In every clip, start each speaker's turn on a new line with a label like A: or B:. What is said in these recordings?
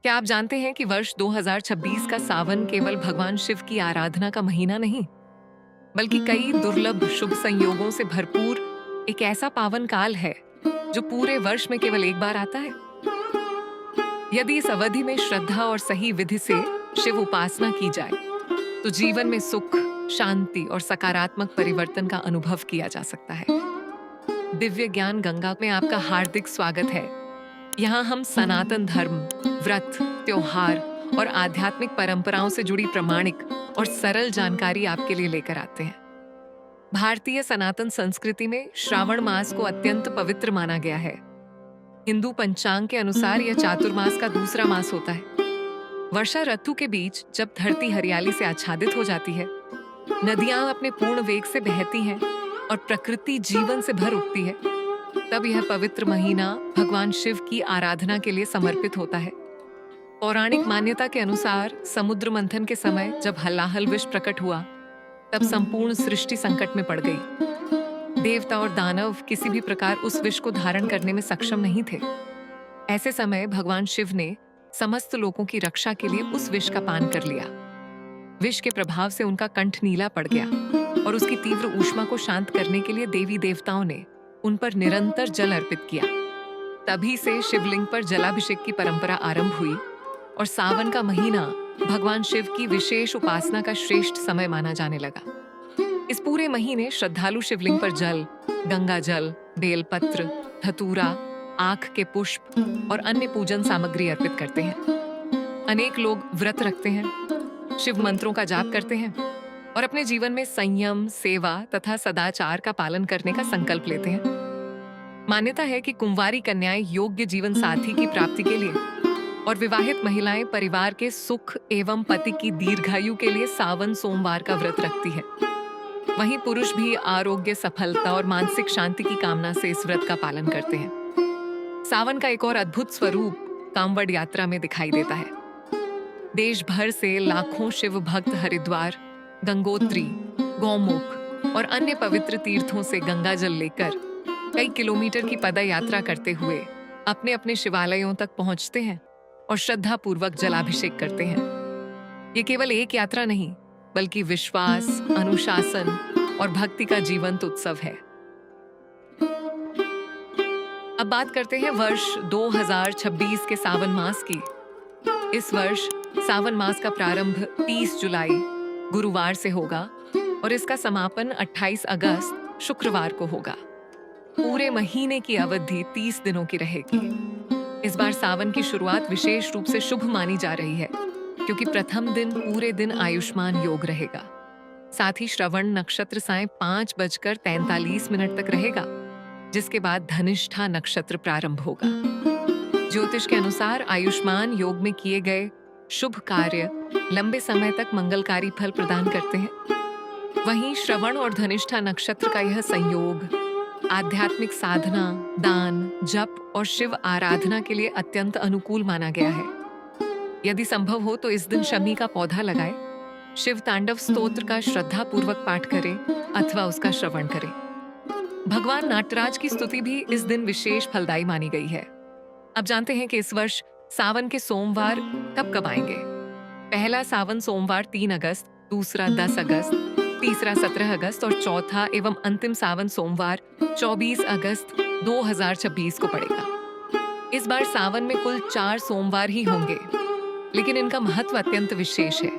A: क्या आप जानते हैं कि वर्ष 2026 का सावन केवल भगवान शिव की आराधना का महीना नहीं, बल्कि कई दुर्लभ शुभ संयोगों से भरपूर एक ऐसा पावन काल है जो पूरे वर्ष में केवल एक बार आता है। यदि इस अवधि में श्रद्धा और सही विधि से शिव उपासना की जाए, तो जीवन में सुख, शांति और सकारात्मक परिवर्तन का अनुभव किया जा सकता है। दिव्य ज्ञान गंगा में आपका हार्दिक स्वागत है। यहाँ हम सनातन धर्म, व्रत, त्योहार और आध्यात्मिक परंपराओं से जुड़ी प्रामाणिक और सरल जानकारी आपके लिए लेकर आते हैं। भारतीय सनातन संस्कृति में श्रावण मास को अत्यंत पवित्र माना गया है। हिंदू पंचांग के अनुसार यह चातुर्मास का दूसरा मास होता है। वर्षा ऋतु के बीच जब धरती हरियाली से आच्छादित हो जाती है, नदियां अपने पूर्ण वेग से बहती हैं और प्रकृति जीवन से भर उठती है, तब यह पवित्र महीना भगवान शिव की आराधना के लिए समर्पित होता है। पौराणिक मान्यता के अनुसार समुद्र मंथन के समय जब हलाहल विष प्रकट हुआ, तब संपूर्ण सृष्टि संकट में पड़ गई। देवता और दानव किसी भी प्रकार उस विष को धारण करने में सक्षम नहीं थे। ऐसे समय भगवान शिव ने समस्त लोगों की रक्षा के लिए उस विष का पान कर लिया। विष के प्रभाव से उनका कंठ नीला पड़ गया और उसकी तीव्र ऊष्मा को शांत करने के लिए देवी देवताओं ने उन पर निरंतर जल अर्पित किया। तभी से शिवलिंग पर जलाभिषेक की परंपरा आरंभ हुई और सावन का महीना भगवान शिव की विशेष उपासना का श्रेष्ठ समय माना जाने लगा। इस पूरे महीने श्रद्धालु शिवलिंग पर जल, गंगा जल, बेलपत्र, धतूरा, आख के पुष्प और अन्य पूजन सामग्री अर्पित करते हैं। अनेक लोग व्रत रखते हैं, शिव मंत्रों का जाप करते हैं और अपने जीवन में संयम, सेवा तथा सदाचार का पालन करने का संकल्प लेते हैं। मान्यता है कि कुंवारी कन्याएं योग्य जीवन साथी की प्राप्ति के लिए और विवाहित महिलाएं परिवार के सुख एवं पति की दीर्घायु के लिए सावन सोमवार का व्रत रखती है। वहीं पुरुष भी आरोग्य, सफलता और मानसिक शांति की कामना से इस व्रत का पालन करते हैं। सावन का एक और अद्भुत स्वरूप कांवड़ यात्रा में दिखाई देता है। देश भर से लाखों शिव भक्त हरिद्वार, गंगोत्री, गौमुख और अन्य पवित्र तीर्थों से गंगा जल लेकर कई किलोमीटर की पद यात्रा करते हुए अपने अपने शिवालयों तक पहुंचते हैं और श्रद्धा पूर्वक जलाभिषेक करते हैं। ये केवल एक यात्रा नहीं, बल्कि विश्वास, अनुशासन और भक्ति का जीवंत उत्सव है। अब बात करते हैं वर्ष 2026 के सावन मास की। इस वर्ष सावन मास का प्रारंभ 30 जुलाई गुरुवार से होगा और इसका समापन 28 अगस्त शुक्रवार को होगा। पूरे महीने की अवधि 30 दिनों की रहेगी। इस बार सावन की शुरुआत विशेष रूप से शुभ मानी जा रही है, क्योंकि प्रथम दिन पूरे दिन आयुष्मान योग रहेगा। साथ ही श्रवण नक्षत्र सायं 5:43 तक रहेगा, जिसके बाद धनिष्ठा नक्षत्र प्रारंभ होगा। ज्योतिष के अनुसार आयुष्मान योग में किए गए शुभ कार्य लंबे समय तक मंगलकारी फल प्रदान करते हैं। वहीं श्रवण और धनिष्ठा नक्षत्र का यह संयोग आध्यात्मिक साधना, दान, जप और शिव आराधना के लिए अत्यंत अनुकूल माना गया है। यदि संभव हो तो इस दिन शमी का पौधा लगाए, शिव तांडव स्तोत्र का श्रद्धा पूर्वक पाठ करें अथवा उसका श्रवण करें। भगवान नटराज की स्तुति भी इस दिन विशेष फलदायी मानी गई है। अब जानते हैं कि इस वर्ष सावन के सोमवार कब आएंगे। पहला सावन सोमवार 3 अगस्त, दूसरा 10 अगस्त, तीसरा 17 अगस्त और चौथा एवं अंतिम सावन सोमवार 24 अगस्त 2026 को पड़ेगा। इस बार सावन में कुल 4 सोमवार ही होंगे, लेकिन इनका महत्व अत्यंत विशेष है।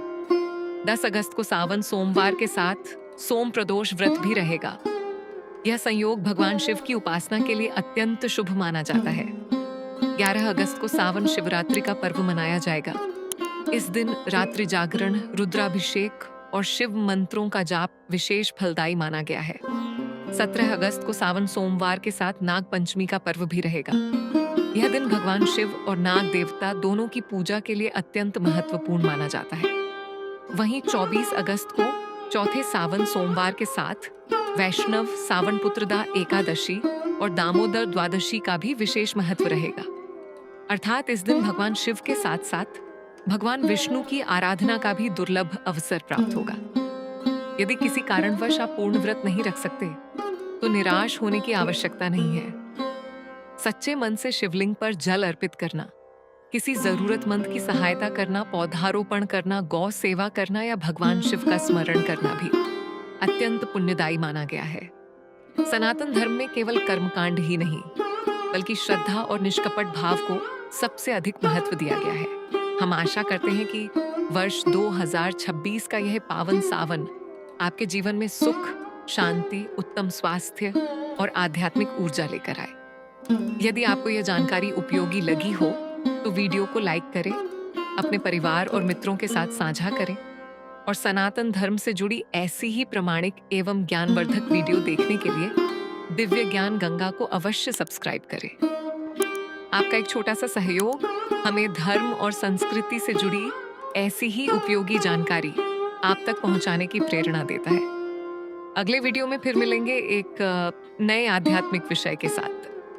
A: 10 अगस्त को सावन सोमवार के साथ सोम प्रदोष व्रत भी रहेगा। यह संयोग भगवान शिव की उपासना के लिए अत्यंत शुभ माना जाता है। 11 अगस्त को सावन शिवरात्रि का पर्व मनाया जाएगा। इस दिन रात्रि जागरण, रुद्राभिषेक और शिव मंत्रों का जाप विशेष फलदायी माना गया है। 17 अगस्त को सावन सोमवार के साथ नाग पंचमी का पर्व भी रहेगा। यह दिन भगवान शिव और नाग देवता दोनों की पूजा के लिए अत्यंत महत्वपूर्ण माना जाता है। वहीं 24 अगस्त को चौथे सावन सोमवार के साथ वैष्णव सावन पुत्रदा एकादशी और दामोदर द्वादशी का भी विशेष महत्व रहेगा। अर्थात इस दिन भगवान शिव के साथ साथ भगवान विष्णु की आराधना का भी दुर्लभ अवसर प्राप्त होगा। यदि किसी कारणवश आप पूर्ण व्रत नहीं रख सकते, तो निराश होने की आवश्यकता नहीं है। सच्चे मन से शिवलिंग पर जल अर्पित करना किसी जरूरतमंद की सहायता करना, पौधारोपण करना, गौ सेवा करना या भगवान शिव का स्मरण करना भी अत्यंत पुण्यदायी माना गया है। सनातन धर्म में केवल कर्मकांड ही नहीं, बल्कि श्रद्धा और निष्कपट भाव को सबसे अधिक महत्व दिया गया है। हम आशा करते हैं कि वर्ष 2026 का यह पावन सावन आपके जीवन में सुख, शांति, उत्तम स्वास्थ्य और आध्यात्मिक ऊर्जा लेकर आए। यदि आपको यह जानकारी उपयोगी लगी हो तो वीडियो को लाइक करें, अपने परिवार और मित्रों के साथ साझा करें और सनातन धर्म से जुड़ी ऐसी ही प्रमाणिक एवं ज्ञानवर्धक वीडियो देखने के लिए दिव्य ज्ञान गंगा को अवश्य सब्सक्राइब करें। आपका एक छोटा सा सहयोग हमें धर्म और संस्कृति से जुड़ी ऐसी ही उपयोगी जानकारी आप तक पहुंचाने की प्रेरणा देता है। अगले वीडियो में फिर मिलेंगे एक नए आध्यात्मिक विषय के साथ।